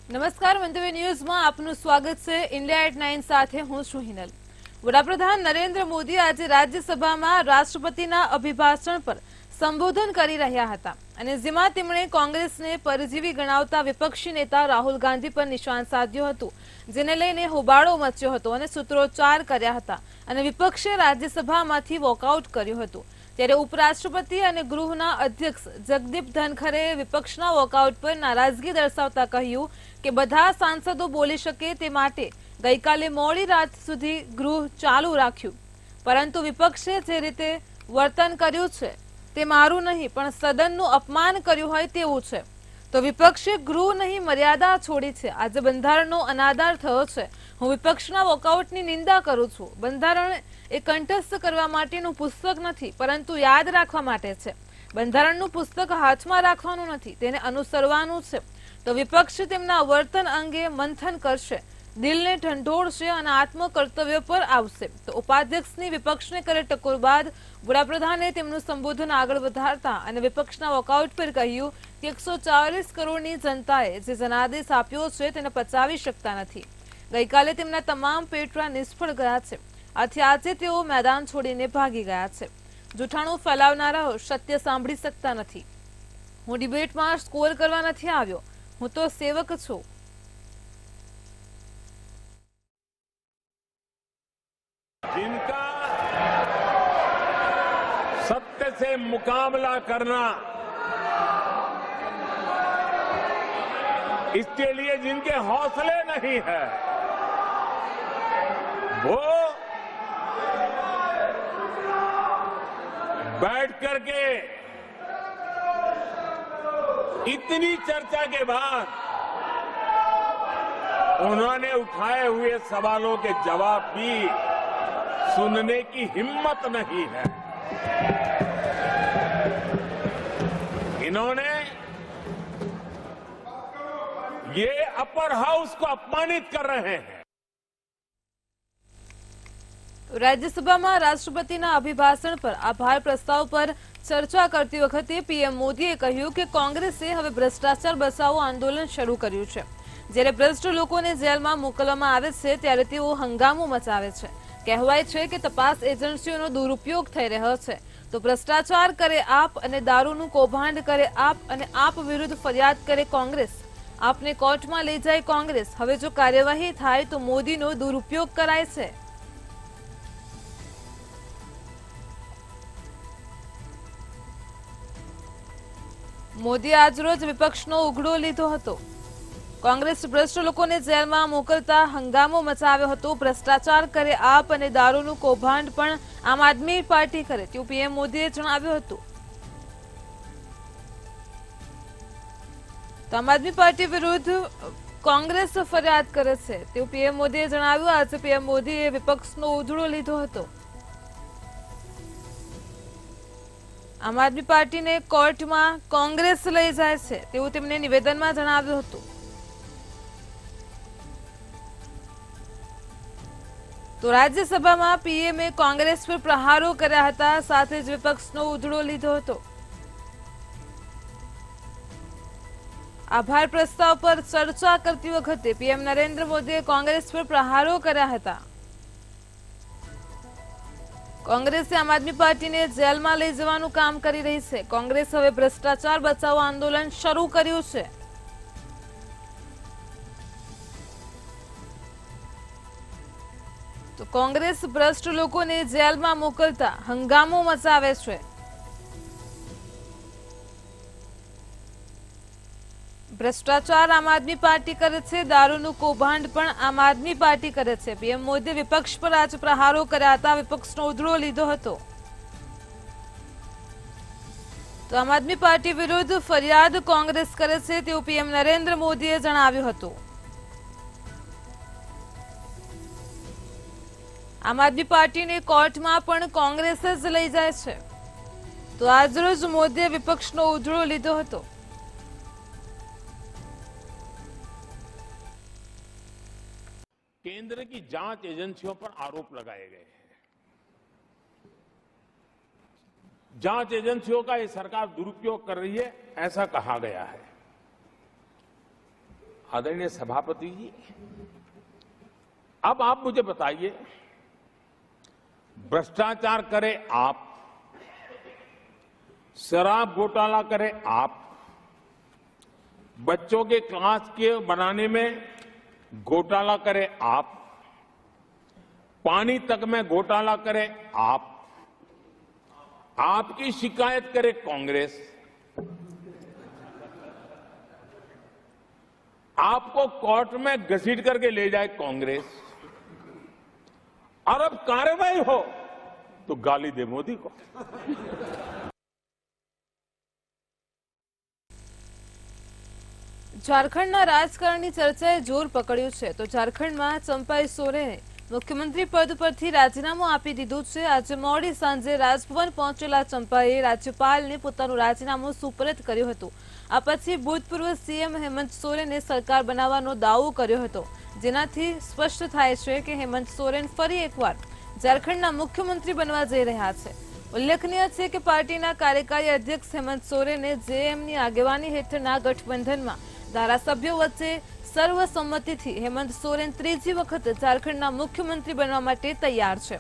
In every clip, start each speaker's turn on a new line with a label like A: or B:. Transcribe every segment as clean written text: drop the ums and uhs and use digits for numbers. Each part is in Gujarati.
A: નમસ્કાર, મંતવ્ય ન્યૂઝમાં આપનું સ્વાગત છે। ઇન્ડિયા એટ 9 સાથે હું છું હિનલ। વડાપ્રધાન નરેન્દ્ર મોદી આજે રાજ્યસભામાં રાષ્ટ્રપતિના અભિભાષણ પર સંબોધન કરી રહ્યા હતા અને જેમાં તેમણે કોંગ્રેસને પરજીવી ગણાવતા વિપક્ષી નેતા રાહુલ ગાંધી પર નિશાન સાધ્યું હતું, જેને લઈને હોબાળો મચ્યો હતો અને સૂત્રોચ્ચાર કર્યા હતા અને વિપક્ષે રાજ્યસભામાંથી વોકઆઉટ કર્યું હતું। ત્યારે ઉપરાષ્ટ્રપતિ અને ગૃહના અધ્યક્ષ જગદીપ ધનખરે વિપક્ષના વોકઆઉટ પર નારાજગી દર્શાવતા કહ્યું કે બધા સાંસદો બોલી શકે તે માટે ગઈકાલે મોડી રાત સુધી ગૃહ ચાલુ રાખ્યું, પરંતુ વિપક્ષે જે રીતે વર્તન કર્યું છે તે મારું નહીં પણ સદનનું અપમાન કર્યું હોય તેવું છે। તો વિપક્ષે ગૃહ નહીં મર્યાદા છોડી છે। આજે બંધારણનો અનાદર થયો છે। હું વિપક્ષના વોકઆઉટની નિંદા કરું છું। બંધારણ એ કંઠસ્થ કરવા માટેનું પુસ્તક નથી, પરંતુ યાદ રાખવા માટે છે। બંધારણનું પુસ્તક હાથમાં રાખવાનું નથી, તેને અનુસરવાનું છે। તો વિપક્ષ તેમના વર્તન અંગે મંથન કરશે, દિલને ઢંઢોળશે અને આત્મકર્તવ્ય પર આવશે। તો ઉપાધ્યક્ષની વિપક્ષને કરે ટકોર બાદ વડાપ્રધાને તેમનું સંબોધન આગળ વધારતા અને વિપક્ષના વોકઆઉટ પર કહ્યું કે 140 કરોડની જનતાએ જે જનાદેશ આપ્યો છે તેને પચાવી શકતા નથી। ગઈકાલે તેમના તમામ પેટરા નિષ્ફળ ગયા છે, આથી આજે તેઓ મેદાન છોડીને ભાગી ગયા છે। જૂઠાણું ફેલાવનારાઓ સત્ય સાંભળી શકતા નથી। હું ડિબેટમાં સ્કોર કરવા નથી આવ્યો, હું તો સેવક છું।
B: जिनका सत्य से मुकाबला करना, इसके लिए जिनके हौसले नहीं है, वो बैठ करके इतनी चर्चा के बाद उन्होंने उठाए हुए सवालों के जवाब भी सुनने की हिम्मत नहीं है। इन्होंने ये अपर हाउस को अपमानित कर रहे हैं।
A: રાજ્યસભામાં રાષ્ટ્રપતિના અભિભાષણ પર આભાર પ્રસ્તાવ પર ચર્ચા કરતી વખતે પીએમ મોદીએ કહ્યું કે કોંગ્રેસે હવે ભ્રષ્ટાચાર બચાવો આંદોલન શરૂ કર્યું છે। જ્યારે ભ્રષ્ટ લોકોને જેલમાં મોકલવામાં આવે છે ત્યારે તેઓ હંગામો મચાવે છે। કહેવાય છે કે તપાસ એજન્સીઓનો દુરુપયોગ થઈ રહ્યો છે। તો ભ્રષ્ટાચાર કરે આપ અને દારૂનું કૌભાંડ કરે આપ અને આપ વિરુદ્ધ ફરિયાદ કરે કોંગ્રેસ। આપને કોર્ટમાં લઈ જાય કોંગ્રેસ। હવે જો કાર્યવાહી થાય તો મોદીનો દુરુપયોગ કરાય છે। મોદીએ આજરોજ વિપક્ષનો ઉઘડો લીધો હતો। કોંગ્રેસ ભ્રષ્ટ લોકોને જેલમાં મોકલતા હંગામો મચાવ્યો હતો। ભ્રષ્ટાચાર કરે આપ અને દારૂનું કૌભાંડ પણ આમ આદમી પાર્ટી કરે તેવું પીએમ મોદીએ જણાવ્યું હતું। તો આમ આદમી પાર્ટી વિરુદ્ધ કોંગ્રેસ ફરિયાદ કરે છે તેવું પીએમ મોદીએ જણાવ્યું। આજે પીએમ મોદીએ વિપક્ષનો ઉધડો લીધો હતો। આમ આદમી પાર્ટીને કોર્ટમાં કોંગ્રેસ લઈ જાય છે તેવું તેમણે નિવેદનમાં જણાવ્યું હતું। તો રાજ્યસભામાં પીએમએ કોંગ્રેસ પર પ્રહારો કર્યા હતા, સાથે જ વિપક્ષનો ઉધડો લીધો હતો। આભાર પ્રસ્તાવ પર ચર્ચા કરતી વખતે પીએમ નરેન્દ્ર મોદીએ કોંગ્રેસ પર પ્રહારો કર્યા હતા। કોંગ્રેસે આમ આદમી પાર્ટીને જેલમાં લઈ જવાનું કામ કરી રહી છે। કોંગ્રેસ હવે ભ્રષ્ટાચાર બચાવો આંદોલન શરૂ કર્યું છે। તો કોંગ્રેસ ભ્રષ્ટ લોકોને જેલમાં મોકલતા હંગામો મચાવે છે। ભ્રષ્ટાચાર આમ આદમી પાર્ટી કરે છે, દારૂનું કૌભાંડ પણ આમ આદમી પાર્ટી કરે છે। પીએમ મોદીએ વિપક્ષ પર આજે પ્રહારો કર્યા હતા, વિપક્ષનો ઉધડો લીધો હતો। તો આમ આદમી પાર્ટી વિરુદ્ધ ફરિયાદ કોંગ્રેસ કરે છે તેવું પીએમ નરેન્દ્ર મોદીએ જણાવ્યું હતું। આમ આદમી પાર્ટીને કોર્ટમાં પણ કોંગ્રેસ જ લઈ જાય છે। તો આજરોજ મોદીએ વિપક્ષનો ઉધડો લીધો હતો।
B: केंद्र की जांच एजेंसियों पर आरोप लगाए गए हैं। जांच एजेंसियों का ये सरकार दुरुपयोग कर रही है, ऐसा कहा गया है। आदरणीय सभापति जी, अब आप मुझे बताइए, भ्रष्टाचार करे आप, शराब घोटाला करे आप, बच्चों के क्लास के बनाने में घोटाला करे आप, पानी तक में घोटाला करे आप, आपकी शिकायत करे कांग्रेस, आपको कोर्ट में घसीट करके ले जाए कांग्रेस, और अब कार्रवाई हो तो गाली दे मोदी को।
A: ઝારખંડના રાજકારણની ચર્ચાએ જોર પકડ્યું છે તો ઝારખંડમાં ચંપાઈ સોરેને મુખ્યમંત્રી પદ પરથી રાજીનામું આપી દીધું છે। આજે મોડી સાંજે રાજભવન પહોંચેલા ચંપાઈએ રાજ્યપાલને પોતાનું રાજીનામું સુપરત કર્યું હતું। આ પછી ભૂતપૂર્વ સીએમ હેમંત સોરેને સરકાર બનાવવાનો દાવો કર્યો હતો, જેનાથી સ્પષ્ટ થાય છે કે હેમંત સોરેન ફરી એકવાર ઝારખંડના મુખ્યમંત્રી બનવા જઈ રહ્યા છે। ઉલ્લેખનીય છે કે પાર્ટીના કાર્યકારી અધ્યક્ષ હેમંત સોરેને જેએમની આગેવાની હેઠળના ગઠબંધનમાં ધારાસભ્યો વચ્ચે સર્વસંમતિથી હેમંત સોરેન ત્રીજી વખત ઝારખંડના મુખ્યમંત્રી બનવા માટે તૈયાર છે।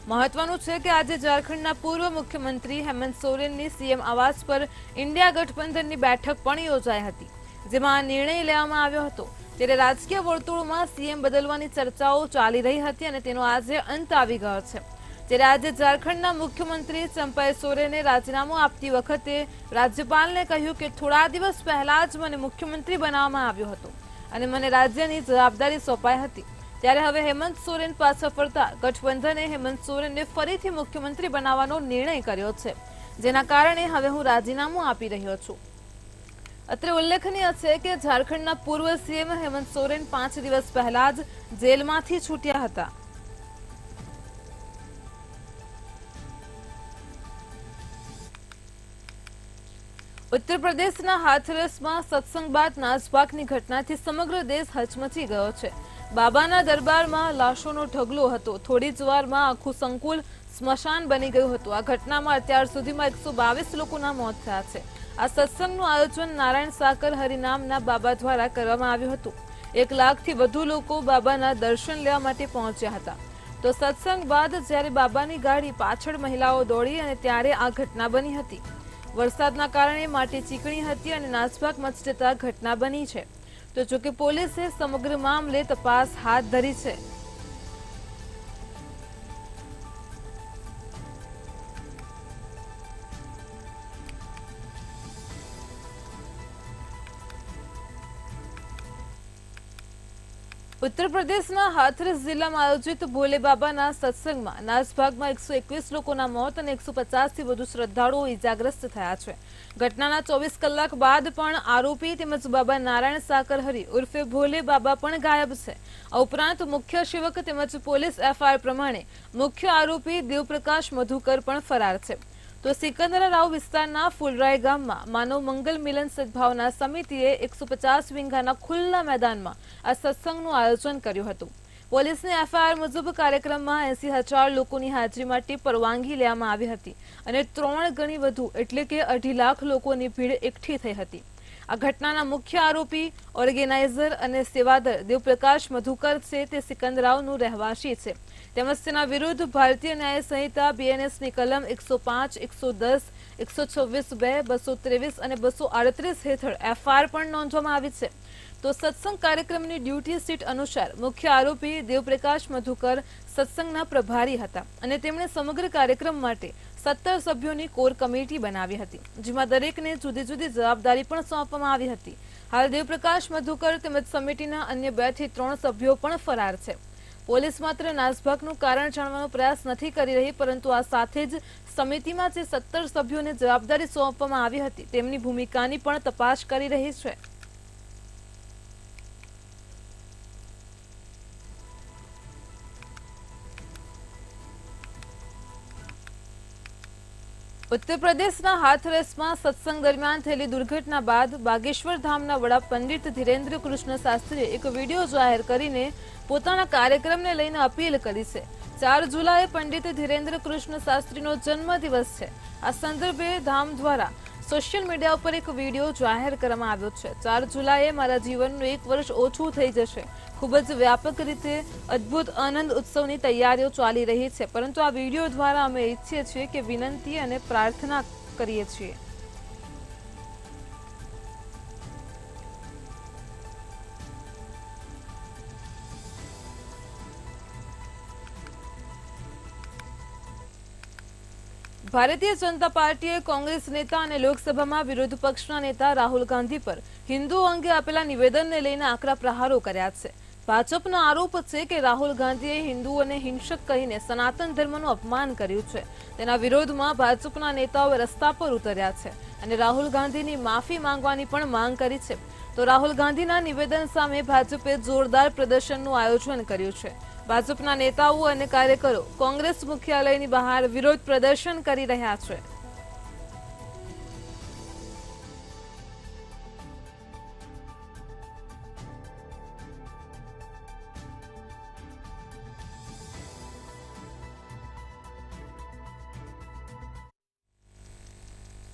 A: મહત્વનું છે કે આજે ઝારખંડના પૂર્વ મુખ્યમંત્રી હેમંત સોરેનની સીએમ આવાસ પર ઇન્ડિયા ગઠબંધનની બેઠક પણ યોજાઈ હતી, જેમાં આ નિર્ણય લેવામાં આવ્યો હતો। ત્યારે રાજકીય વર્તુળોમાં સીએમ બદલવાની ચર્ચાઓ ચાલી રહી હતી અને તેનો આજે અંત આવી ગયો છે। ત્યારે આજે ઝારખંડના મુખ્યમંત્રી ચંપાઈ સોરેને રાજીનામું આપતી વખતે રાજ્યપાલને કહ્યું કે થોડા દિવસ પહેલા જ મને મુખ્યમંત્રી બનાવવામાં આવ્યો હતો અને મને રાજ્યની જવાબદારી સોંપાઈ હતી। ત્યારે હવે હેમંત સોરેન પાછા ફરતા ગઠબંધને હેમંત સોરેનને ફરીથી મુખ્યમંત્રી બનાવવાનો નિર્ણય કર્યો છે, જેના કારણે હવે હું રાજીનામું આપી રહ્યો છું। અત્રે ઉલ્લેખનીય છે કે ઝારખંડના પૂર્વ સીએમ હેમંત સોરેન 5 દિવસ પહેલા જ જેલમાંથી છૂટ્યા હતા। ઉત્તર પ્રદેશના હાથરસમાં સત્સંગ બાદ નાસભાગની ઘટનાથી સમગ્ર દેશ હચમચી ગયો છે। બાબાના દરબારમાં લાશોનો ઢગલો હતો। થોડી જ વારમાં આખું સંકુલ સ્મશાન બની ગયું હતું। આ ઘટનામાં અત્યાર સુધીમાં 122 લોકોના મોત થયા છે। આ સત્સંગનું આયોજન નારાયણ સાકર હરિનામના બાબા દ્વારા કરવામાં આવ્યું હતું। 1 લાખથી વધુ લોકો બાબાના દર્શન લેવા માટે પહોંચ્યા હતા। તો સત્સંગ બાદ જ્યારે બાબાની ગાડી પાછળ મહિલાઓ દોડી અને ત્યારે આ ઘટના બની હતી। વરસાદના કારણે માટી ચીકણી હતી અને નાસભાગ મચી જતા ઘટના બની છે। તો જોકે પોલીસે સમગ્ર મામલે તપાસ હાથ ધરી છે। ઉત્તર પ્રદેશના હાથરસ જિલ્લામાં આયોજિત ભોલે બાબાના સત્સંગમાં નાસભાગમાં 121 લોકોના મોત અને 150થી વધુ શ્રદ્ધાળુઓ ઇજાગ્રસ્ત થયા છે। ઘટનાના 24 કલાક બાદ પણ આરોપી તેમજ બાબા નારાયણ સાકર હરી ઉર્ફે ભોલે બાબા પણ ગાયબ છે। આ ઉપરાંત મુખ્ય સેવક તેમજ પોલીસ એફઆઈઆર પ્રમાણે મુખ્ય આરોપી દેવપ્રકાશ મધુકર પણ ફરાર છે। તો સિકંદરારાવ વિસ્તારના ફૂલરાય ગામમાં માનવ મંગલ મિલન સદભાવના સમિતિએ 150 વીંઘાના ખુલ્લા મેદાનમાં આ સત્સંગનું આયોજન કર્યું હતું। પોલીસની એફઆઈઆર મુજબ કાર્યક્રમમાં 80,000 લોકોની હાજરી માટે પરવાનગી લેવામાં આવી હતી અને 3 ગણી વધુ એટલે કે 2.5 લાખ લોકોની ભીડ એકઠી થઈ હતી। આ ઘટનાના મુખ્ય આરોપી ઓર્ગેનાઇઝર અને સેવાદર દેવપ્રકાશ મધુકર છે તે સિકંદરાવનું રહેવાસી છે। તેમજ તેના વિરુદ્ધ ભારતીય ન્યાય સંહિતા બીએનએસની કલમ 105, 110, 126(2), 223 અને 238 હેઠળ એફઆઈઆર પણ નોંધવામાં આવી છે। તો સત્સંગ કાર્યક્રમની ડ્યુટી સીટ અનુસાર મુખ્ય આરોપી દેવપ્રકાશ મધુકર સત્સંગના પ્રભારી હતા અને તેમણે સમગ્ર કાર્યક્રમ માટે 17 સભ્યોની કોર કમિટી બનાવી હતી, જેમાં દરેકને જુદી જુદી જવાબદારી પણ સોંપવામાં આવી હતી। હાલ દેવપ્રકાશ મધુકર તેમજ સમિતિના અન્ય 2 થી 3 સભ્યો પણ ફરાર છે। પોલીસ માત્ર નાસભાગનું કારણ જાણવાનો પ્રયાસ નથી કરી રહી, પરંતુ આ સાથે જ સમિતિમાં જે 17 સભ્યોને જવાબદારી સોંપવામાં આવી હતી તેમની ભૂમિકાની પણ તપાસ કરી રહી છે। ઉત્તર પ્રદેશના હાથરસમાં સત્સંગ દરમિયાન થયેલી દુર્ઘટના બાદ બાગેશ્વર ધામના વડા પંડિત ધીરેન્દ્ર કૃષ્ણ શાસ્ત્રીએ એક વિડીયો જાહેર કરીને પોતાના કાર્યક્રમને લઈને અપીલ કરી છે। 4 જુલાઈએ પંડિત ધીરેન્દ્ર કૃષ્ણ શાસ્ત્રીનો જન્મદિવસ છે। આ સંદર્ભે ધામ દ્વારા સોશિયલ મીડિયા ઉપર એક વિડીયો જાહેર કરવામાં આવ્યો છે। 4 જુલાઈએ મારા જીવનનું 1 વર્ષ ઓછું થઈ જશે। ખૂબ જ વ્યાપક રીતે અદ્ભુત આનંદ ઉત્સવની તૈયારીઓ ચાલી રહી છે, પરંતુ આ વિડીયો દ્વારા અમે ઈચ્છીએ છીએ કે વિનંતી અને પ્રાર્થના કરીએ છીએ। ભારતીય જનતા પાર્ટીએ કોંગ્રેસ નેતા અને લોકસભામાં વિરોધ પક્ષના નેતા રાહુલ ગાંધી પર હિન્દુઓ અંગે આપેલા નિવેદનને લઈને આકરા પ્રહારો કર્યા છે। ભાજપનો આરોપ છે કે રાહુલ ગાંધીએ હિન્દુઓને હિંસક કહીને સનાતન ધર્મનું અપમાન કર્યું છે। તેના વિરોધમાં ભાજપના નેતાઓ રસ્તા પર ઉતર્યા છે અને રાહુલ ગાંધીની માફી માંગવાની પણ માંગ કરી છે। તો રાહુલ ગાંધીના નિવેદન સામે ભાજપે જોરદાર પ્રદર્શનનું આયોજન કર્યું છે। ભાજપના નેતાઓ અને કાર્યકરો કોંગ્રેસ મુખ્યાલયની બહાર વિરોધ પ્રદર્શન કરી રહ્યા છે।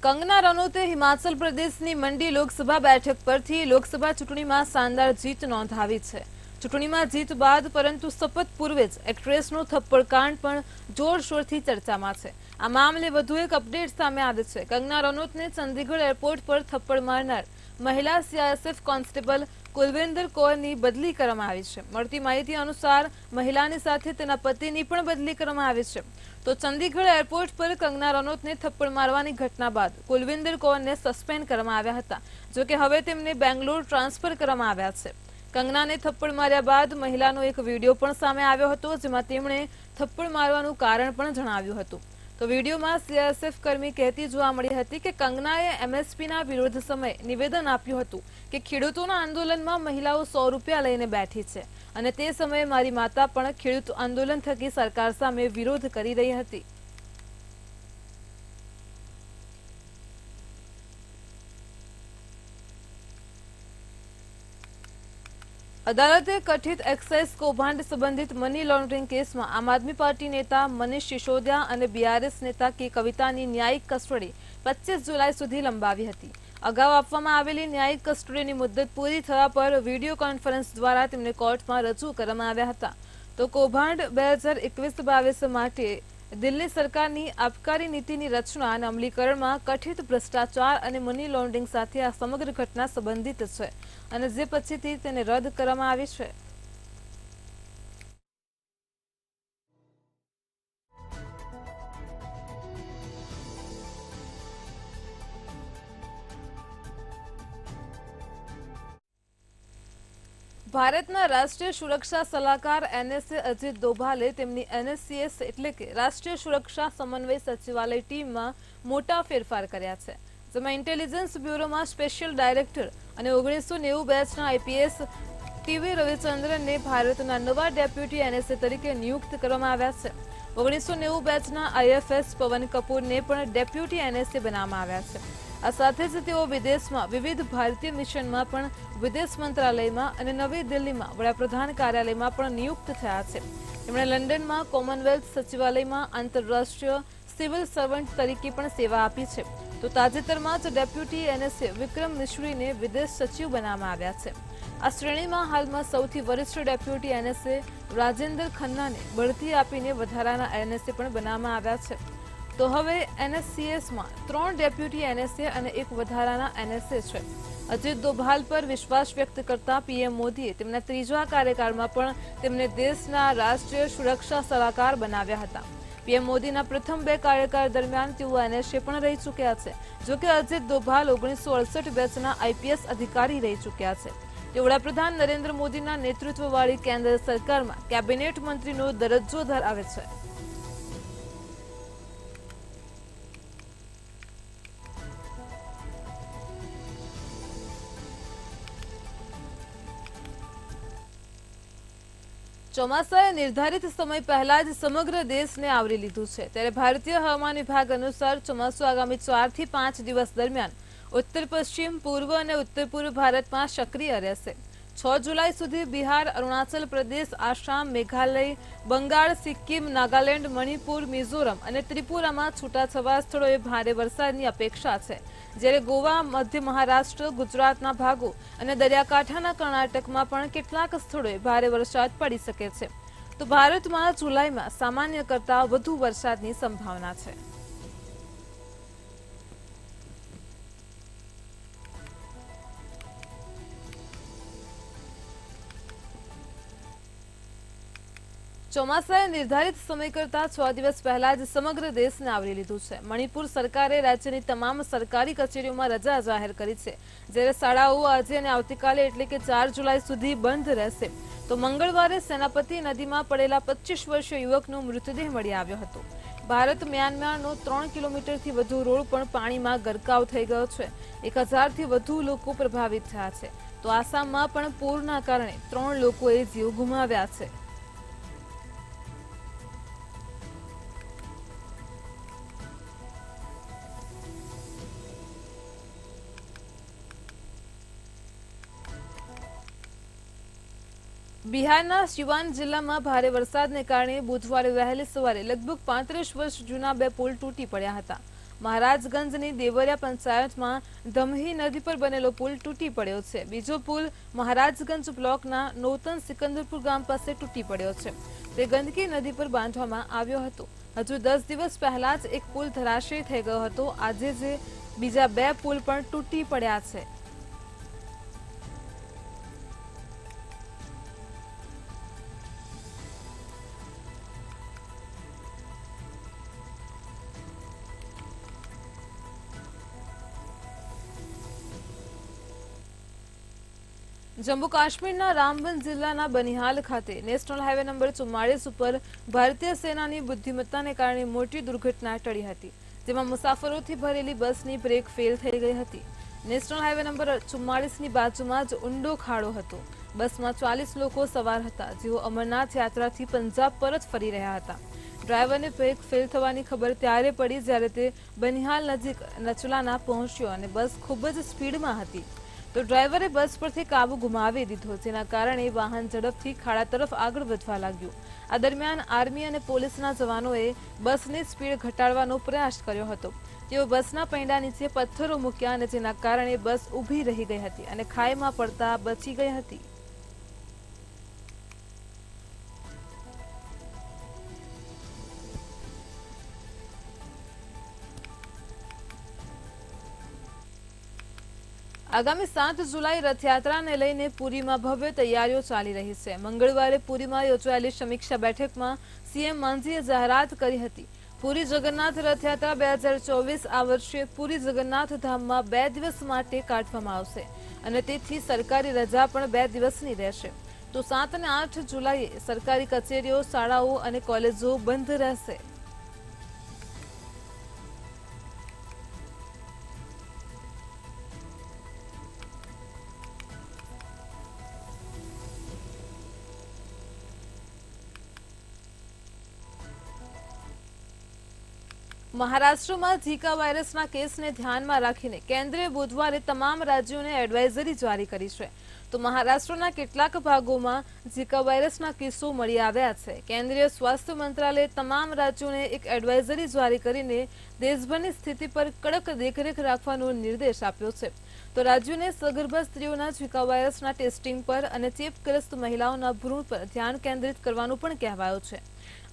A: કંગના રનૌતે હિમાચલ પ્રદેશની મંડી લોકસભા બેઠક પરથી લોકસભા ચૂંટણીમાં શાનદાર જીત નોંધાવી છે। ચૂંટણીમાં જીત બાદ પરંતુ શપથ પૂર્વે જ એક્ટ્રેસનો થપ્પડકાંડ પણ જોરશોરથી ચર્ચામાં છે। આ મામલે વધુ એક અપડેટ સામે આવે છે। કંગના રનૌતને ચંદીગઢ એરપોર્ટ પર થપ્પડ મારનાર મહિલા સીઆરપીએફ કોન્સ્ટેબલ કુલવિંદર કૌરની બદલી કરવામાં આવી છે। મળતી માહિતી અનુસાર મહિલાની સાથે તેના પતિની પણ બદલી કરવામાં આવી છે। તો ચંદીગઢ એરપોર્ટ પર કંગના રનૌતને થપ્પડ મારવાની ઘટના બાદ કુલવિંદર કૌરને સસ્પેન્ડ કરવામાં આવ્યા હતા, જોકે હવે તેમને બેંગ્લોર ટ્રાન્સફર કરવામાં આવ્યા છે। કંગનાને થપ્પડ માર્યા બાદ મહિલાનો એક વિડીયો પણ સામે આવ્યો હતો, જેમાં તેમણે થપ્પડ મારવાનું કારણ પણ જણાવ્યું હતું। તો વિડીયોમાં સીઆરપીએફ કર્મી કહેતી જોવા મળી હતી કે કંગનાએ એમએસપીના વિરોધ સમયે નિવેદન આપ્યું હતું કે ખેડૂતોના આંદોલનમાં મહિલાઓ 100 રૂપિયા લઈને બેઠી છે અને તે સમયે મારી માતા પણ ખેડૂત આંદોલન થકી સરકાર સામે વિરોધ કરી રહી હતી। અદાલતે કથિત એક્સાઇઝ કૌભાંડ સંબંધિત મની લોન્ડરિંગ કેસમાં આમ આદમી પાર્ટી નેતા મનીષ સિસોદિયા અને બીઆરએસ નેતા કે કવિતાની ન્યાયિક કસ્ટડી 25 જુલાઈ સુધી લંબાવી હતી। અગાઉ આપવામાં આવેલી ન્યાયિક કસ્ટડીની મુદ્દત પૂરી થવા પર વિડીયો કોન્ફરન્સ દ્વારા તેમને કોર્ટમાં રજૂ કરવામાં આવ્યા હતા। તો કૌભાંડ 2021-22 માટે દિલ્હી સરકારની આબકારી નીતિની રચના અને અમલીકરણમાં કથિત ભ્રષ્ટાચાર અને મની લોન્ડરિંગ સાથે આ સમગ્ર ઘટના સંબંધિત છે અને જે પછીથી તેને રદ કરવામાં આવી છે। ભારતના રાષ્ટ્રીય સુરક્ષા સલાહકાર એનએસએ અજીત ડોભાલે તેમની એનએસસીએસ એટલે કે રાષ્ટ્રીય સુરક્ષા સમન્વય સચિવાલય ટીમમાં મોટા ફેરફાર કર્યા છે, જેમાં ઇન્ટેલિજન્સ બ્યુરોમાં સ્પેશિયલ ડાયરેક્ટર અને 1990 બેચના આઈપીએસ ટીવી રવિચંદ્રનને ભારતના નવા ડેપ્યુટી એનએસએ તરીકે નિયુક્ત કરવામાં આવ્યા છે। 1990 બેચના આઈએફએસ પવન કપૂરને પણ ડેપ્યુટી એનએસએ બનાવવામાં આવ્યા છે। આ સાથે જ તેઓ વિદેશમાં વિવિધ ભારતીય મિશનમાં પણ વિદેશ મંત્રાલયમાં અને નવી દિલ્હીમાં વડાપ્રધાન કાર્યાલયમાં પણ નિયુક્ત થયા છે। તેમણે લંડનમાં કોમનવેલ્થ સચિવાલયમાં આંતરરાષ્ટ્રીય સિવિલ સર્વન્ટ તરીકે પણ સેવા આપી છે। તો તાજેતરમાં જ ડેપ્યુટી એનએસએ વિક્રમ મિશ્રીને વિદેશ સચિવ બનાવવામાં આવ્યા છે। આ શ્રેણીમાં હાલમાં સૌથી વરિષ્ઠ ડેપ્યુટી એનએસએ રાજેન્દ્ર ખન્નાને બઢતી આપીને વધારાના એનએસએ પણ બનાવવામાં આવ્યા છે। તો હવે એનએસસીએસમાં 3 ડેપ્યુટી એનએસએ અને 1 વધારાના એનએસએ છે। અજીત ડોભાલ પર વિશ્વાસ વ્યક્ત કરતા પીએમ મોદીએ તેમના ત્રીજા કાર્યકાળમાં પણ તેમને દેશના રાષ્ટ્રીય સુરક્ષા સલાહકાર બનાવ્યા હતા। પીએમ મોદીના પ્રથમ 2 કાર્યકાળ દરમિયાન તેઓ એનએસએ પણ રહી ચૂક્યા છે, જોકે અજીત ડોભાલ 1968 બેચના આઈપીએસ અધિકારી રહી ચૂક્યા છે। તે વડાપ્રધાન નરેન્દ્ર મોદીના નેતૃત્વવાળી કેન્દ્ર સરકારમાં કેબિનેટ મંત્રીનો દરજ્જો ધરાવે છે। ચોમાસાએ નિર્ધારિત સમય પહેલા જ સમગ્ર દેશને આવરી લીધું છે, ત્યારે ભારતીય હવામાન વિભાગ અનુસાર ચોમાસું આગામી 4 થી 5 દિવસ દરમિયાન ઉત્તર પશ્ચિમ, પૂર્વ અને ઉત્તર પૂર્વ ભારતમાં સક્રિય રહેશે। 6 જુલાઈ સુધી બિહાર, અરુણાચલ પ્રદેશ, આસામ, મેઘાલય, બંગાળ, સિક્કિમ, નાગાલેન્ડ, મણિપુર, મિઝોરમ અને ત્રિપુરામાં છૂટાછવાયા સ્થળોએ ભારે વરસાદની અપેક્ષા છે, જ્યારે ગોવા, મધ્ય મહારાષ્ટ્ર, ગુજરાતના ભાગો અને દરિયાકાંઠાના કર્ણાટકમાં પણ કેટલાક સ્થળોએ ભારે વરસાદ પડી શકે છે. તો ભારતમાં જુલાઈમાં સામાન્ય કરતાં વધુ વરસાદની સંભાવના છે. ચોમાસાએ નિર્ધારિત સમય કરતા 6 દિવસ પહેલા જ સમગ્ર દેશને આવરી લીધું છે. મણિપુર સરકારે રાજ્યની તમામ સરકારી કચેરીઓમાં રજા જાહેર કરી છે, જ્યારે શાળાઓ આજે અને આવતીકાલે એટલે કે 4 જુલાઈ સુધી બંધ રહેશે. તો મંગળવારે સેનાપતિ નદીમાં પડેલા 25 વર્ષીય યુવકનો મૃતદેહ મળી આવ્યો હતો. ભારત મ્યાનમારનો 3 કિલોમીટરથી વધુ રોડ પણ પાણીમાં ગરકાવ થઈ ગયો છે. 1000થી વધુ લોકો પ્રભાવિત થયા છે. તો આસામમાં પણ પૂરના કારણે 3 લોકોએ જીવ ગુમાવ્યા છે. બિહારના સિવાન જિલ્લામાં ભારે વરસાદને કારણે બુધવારે વહેલી સવારે લગભગ 35 વર્ષ જૂના 2 પુલ તૂટી પડ્યા હતા. મહારાજગંજની દેવરિયા પંચાયતમાં ધમહી નદી પર બનેલો પુલ તૂટી પડ્યો છે. બીજો પુલ મહારાજગંજ બ્લોકના નૌતન સિકંદરપુર ગામ પાસે તૂટી પડ્યો છે. તે ગંદકી નદી પર બાંધવામાં આવ્યો હતો. હજુ 10 દિવસ પહેલા જ એક પુલ ધરાશયી થઈ ગયો હતો. આજે જે બીજા 2 પુલ પણ તૂટી પડ્યા છે. જમ્મુ કાશ્મીરના રામબન જિલ્લાના બનિહાલ ખાતે નેશનલ હાઈવે નંબર 44 ઉપર ભારતીય સેનાની બુદ્ધિમત્તાને કારણે મોટી દુર્ઘટના ટળી હતી, જેમાં મુસાફરોથી ભરેલી બસની બ્રેક ફેલ થઈ ગઈ હતી. નેશનલ હાઈવે નંબર 44ની બાજુમાં જ ઊંડો ખાડો હતો. બસમાં 40 લોકો સવાર હતા, જેઓ અમરનાથ યાત્રાથી પંજાબ પરત ફરી રહ્યા હતા. ડ્રાઈવરને બ્રેક ફેલ થવાની ખબર ત્યારે પડી જ્યારે તે બનિહાલ નજીક નચલાના પહોંચ્યો અને બસ ખૂબ જ સ્પીડમાં હતી. તો ડ્રાઈવરે બસ પરથી કાબુ ગુમાવી દીધો, જેના કારણે વાહન ઝડપથી ખાડા તરફ આગળ વધવા લાગ્યું. આ દરમિયાન આર્મી અને પોલીસના જવાનોએ બસની સ્પીડ ઘટાડવાનો પ્રયાસ કર્યો હતો. તેઓ બસના પૈડા નીચે પથ્થરો મૂક્યા અને જેના કારણે બસ ઊભી રહી ગઈ હતી અને ખાઈમાં પડતા બચી ગઈ હતી. આગામી 7 જુલાઈ રથયાત્રાને લઈને પુરીમાં ભવ્ય તૈયારીઓ ચાલી રહી છે. મંગળવારે પુરીમાં યોજાયેલી સમીક્ષા બેઠકમાં સીએમ માંઝીએ જાહેરાત કરી હતી. પુરી જગન્નાથ રથયાત્રા 2024 આ વર્ષે પુરી જગન્નાથ ધામમાં 2 દિવસ માટે કાઢવામાં આવશે અને તેથી સરકારી રજા પણ 2 દિવસની રહેશે. તો 7 અને 8 જુલાઈએ સરકારી કચેરીઓ, શાળાઓ અને કોલેજો બંધ રહેશે. મહારાષ્ટ્રમાં ઝીકા વાયરસના કેસને ધ્યાનમાં રાખીને કેન્દ્રે બુધવારે તમામ રાજ્યોને એડવાઇઝરી જારી કરી છે. તો મહારાષ્ટ્રના કેટલાક ભાગોમાં ઝીકા વાયરસના કેસો મળી આવ્યા છે. કેન્દ્રીય સ્વાસ્થ્ય મંત્રાલયે તમામ રાજ્યોને એક એડવાઇઝરી જારી કરીને દેશભરની સ્થિતિ પર કડક દેખરેખ રાખવાનો નિર્દેશ આપ્યો છે. તો રાજ્યોને સગર્ભા સ્ત્રીઓના ઝીકા વાયરસના ટેસ્ટિંગ પર અને ચેપગ્રસ્ત મહિલાઓના ભ્રૂણ પર ધ્યાન કેન્દ્રિત કરવાનું પણ કહેવાયું છે.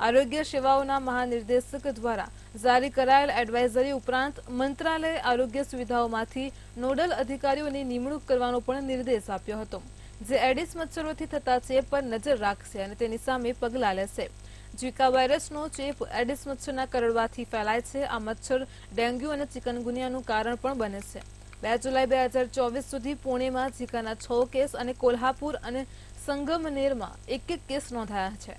A: આરોગ્ય સેવાઓના મહાનિર્દેશક દ્વારા જારી કરાયેલ એડવાઇઝરી ઉપરાંત મંત્રાલયે આરોગ્ય સુવિધાઓમાંથી નોડલ અધિકારીઓની નિમણૂક કરવાનો પણ નિર્દેશ આપ્યો હતો, જે એડિસ મચ્છરોથી થતા ચેપ પર નજર રાખશે અને તેની સામે પગલાં લેશે. ઝીકા વાયરસનો ચેપ એડિસ મચ્છરના કરડવાથી ફેલાય છે. આ મચ્છર ડેન્ગ્યુ અને ચિકનગુનિયાનું કારણ પણ બને છે. 2 જુલાઈ 2024 સુધી પુણેમાં ઝીકાના 6 કેસ અને કોલ્હાપુર અને સંગમનેરમાં 1 કેસ નોંધાયા છે.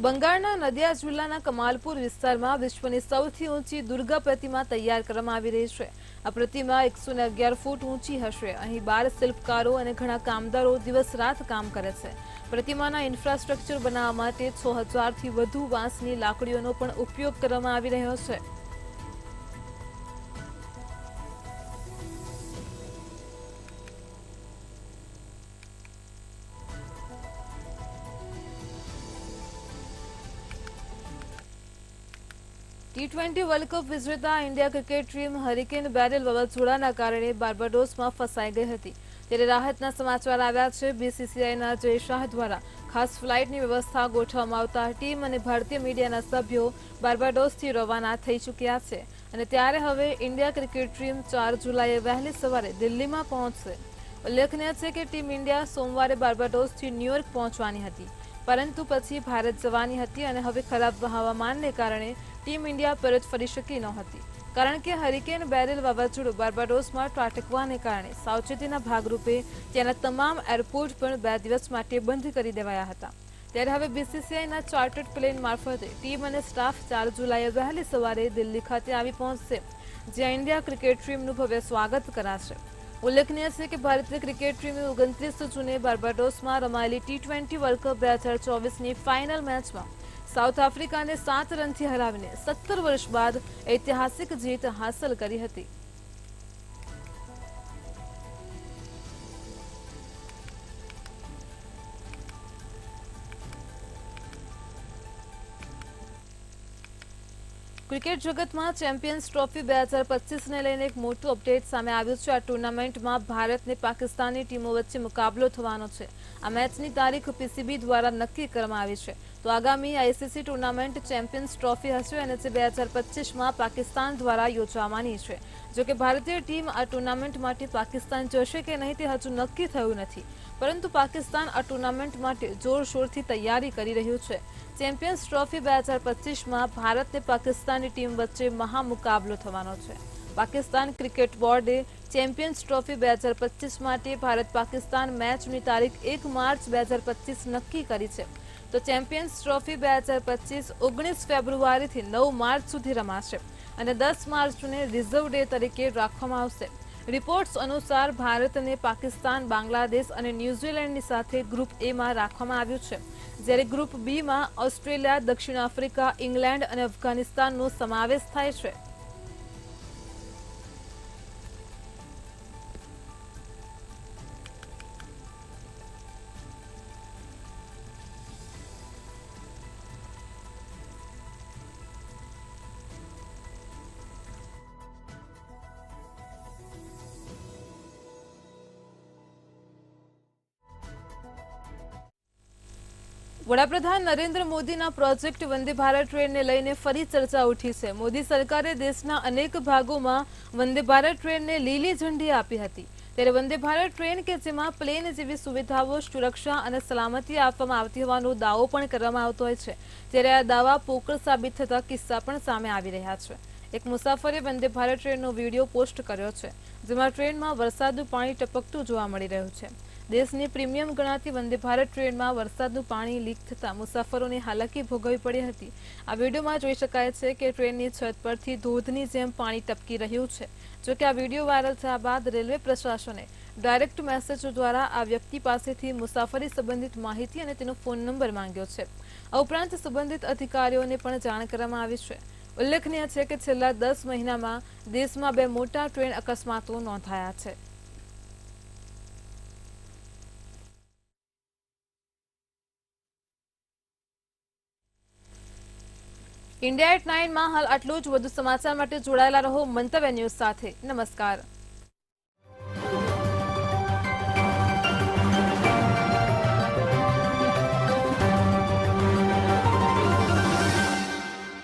A: બંગાળના નદિયા જિલ્લાના કમાલપુર વિસ્તારમાં વિશ્વની સૌથી ઊંચી દુર્ગા પ્રતિમા તૈયાર કરવામાં આવી રહી છે. આ પ્રતિમા 111 ફૂટ ઊંચી હશે. અહીં 12 શિલ્પકારો અને ઘણા કામદારો દિવસ રાત કામ કરે છે. પ્રતિમાના ઇન્ફ્રાસ્ટ્રક્ચર બનાવવા માટે 6000 થી વધુ વાંસની લાકડીઓનો પણ ઉપયોગ કરવામાં આવી રહ્યો છે. T20 વર્લ્ડ કપ વિજેતા ઇન્ડિયા ક્રિકેટ ટીમ હરિકેન બેરિલ વાવાઝોડાના કારણે બાર્બાડોસમાં ફસાઈ ગઈ હતી. ત્યારે રાહતના સમાચાર આવ્યા છે. બીસીસીઆઈના જય શાહ દ્વારા ખાસ ફ્લાઇટની વ્યવસ્થા ગોઠવવામાં આવતા ટીમ અને ભારતીય મીડિયાના સભ્યો બાર્બાડોસથી રવાના થઈ ચૂક્યા છે. અને ત્યારે હવે ઇન્ડિયા ક્રિકેટ ટીમ 4 જુલાઈએ વહેલી સવારે દિલ્હીમાં પહોંચશે. ઉલ્લેખનીય છે કે ટીમ ઇન્ડિયા સોમવારે બાર્બાડોસથી ન્યૂયોર્ક પહોંચવાની હતી, પરંતુ પછી ભારત જવાની હતી અને હવે ખરાબ હવામાનને કારણે ટીમ ઇન્ડિયા પરત ફરી શકી નહોતી. કારણ કે હરિકેન બેરિલ વાવાઝોડું બાર્બાડોસમાં ત્રાટકવાને કારણે સાવચેતીના ભાગરૂપે ત્યાંના તમામ એરપોર્ટ પણ 2 દિવસ માટે બંધ કરી દેવાયા હતા. ત્યારે હવે બીસીસીઆઈના ચાર્ટર્ડ પ્લેન મારફતે ટીમ અને સ્ટાફ 4 જુલાઈએ વહેલી સવારે દિલ્હી ખાતે આવી પહોંચશે, જ્યાં ઇન્ડિયા ક્રિકેટ ટીમનું ભવ્ય સ્વાગત કરાશે. ઉલ્લેખનીય છે કે ભારતીય ક્રિકેટ ટીમે 29 જૂને બાર્બાડોસમાં રમાયેલી T20 વર્લ્ડ કપ 2024ની ફાઇનલ મેચમાં સાઉથ આફ્રિકાને 7 રનથી હરાવીને 17 વર્ષ બાદ ઐતિહાસિક જીત હાંસલ કરી હતી. ક્રિકેટ જગતમાં ચેમ્પિયન્સ ટ્રોફી 2025ને લઈને એક મોટું અપડેટ સામે આવ્યું છે. આ ટુર્નામેન્ટમાં ભારત અને પાકિસ્તાનની ટીમો વચ્ચે મુકાબલો થવાનો છે. આ મેચની તારીખ પીસીબી દ્વારા નક્કી કરવામાં આવી છે. તો આગામી આઈસીસી ટુર્નામેન્ટ ચેમ્પિયન્સ ટ્રોફી હશે અને તે 2025માં પાકિસ્તાન દ્વારા યોજવાની છે. જોકે ભારતીય ટીમ આ ટુર્નામેન્ટ માટે પાકિસ્તાન જશે કે નહીં તે હજુ નક્કી થયું નથી, પરંતુ પાકિસ્તાન આ ટુર્નામેન્ટ માટે જોરશોરથી તૈયારી કરી રહ્યું છે. ચેમ્પિયન્સ ટ્રોફી 2025માં ભારત અને પાકિસ્તાનની ટીમ વચ્ચે મહામુકાબલો થવાનો છે. પાકિસ્તાન ક્રિકેટ બોર્ડે ચેમ્પિયન્સ ટ્રોફી 2025 માટે ભારત પાકિસ્તાન મેચની તારીખ 1 માર્ચ 2025 નક્કી કરી છે. તો ચેમ્પિયન્સ ટ્રોફી 2025 19 ફેબ્રુઆરીથી 9 માર્ચ સુધી રમાશે અને 10 માર્ચને રિઝર્વ ડે તરીકે રાખવામાં આવશે. રિપોર્ટ્સ અનુસાર ભારત અને પાકિસ્તાન બાંગ્લાદેશ અને ન્યૂઝીલેન્ડની સાથે ગ્રુપ એમાં રાખવામાં આવ્યું છે, જ્યારે ગ્રુપ બીમાં ઓસ્ટ્રેલિયા, દક્ષિણ આફ્રિકા, ઇંગ્લેન્ડ અને અફઘાનિસ્તાનનો સમાવેશ થાય છે. વડાપ્રધાન નરેન્દ્ર મોદીના પ્રોજેક્ટ વંદે ભારત ટ્રેનને લઈને ફરી ચર્ચા ઉઠી છે. મોદી સરકારે દેશના અનેક ભાગોમાં વંદે ભારત ટ્રેનને લીલી ઝંડી આપી હતી. ત્યારે વંદે ભારત ટ્રેન કે જેમાં પ્લેન જેવી સુવિધાઓ, સુરક્ષા અને સલામતી આપવામાં આવતી હોવાનો દાવો પણ કરવામાં આવતો હોય છે, ત્યારે આ દાવા પોકળ સાબિત થતા કિસ્સા પણ સામે આવી રહ્યા છે. એક મુસાફરે વંદે ભારત ટ્રેનનો વિડીયો પોસ્ટ કર્યો છે, જેમાં ટ્રેનમાં વરસાદનું પાણી ટપકતું જોવા મળી રહ્યું છે. દેશની પ્રીમિયમ ગણાતી વંદે ભારત ટ્રેનમાં વરસાદનું પાણી લીક થતાં મુસાફરોને હાલાકી ભોગવવી પડી હતી. આ વિડીયોમાં જોઈ શકાય છે કે ટ્રેનની છત પરથી ધોધની જેમ પાણી ટપકી રહ્યું છે. જોકે આ વિડીયો વાયરલ થયા બાદ રેલવે પ્રશાસને ડાયરેક્ટ મેસેજ દ્વારા આ વ્યક્તિ પાસેથી મુસાફરી સંબંધિત માહિતી અને તેનો ફોન નંબર માંગ્યો છે. આ ઉપરાંત સંબંધિત અધિકારીઓને પણ જાણ કરવામાં આવી છે. ઉલ્લેખનીય છે કે છેલ્લા 10 મહિનામાં દેશમાં 2 મોટા ટ્રેન અકસ્માતો નોંધાયા છે. India@9 માં હાલ આટલું જ. વધુ સમાચાર માટે જોડાયેલા રહો મંતવ્ય ન્યૂઝ સાથે. નમસ્કાર.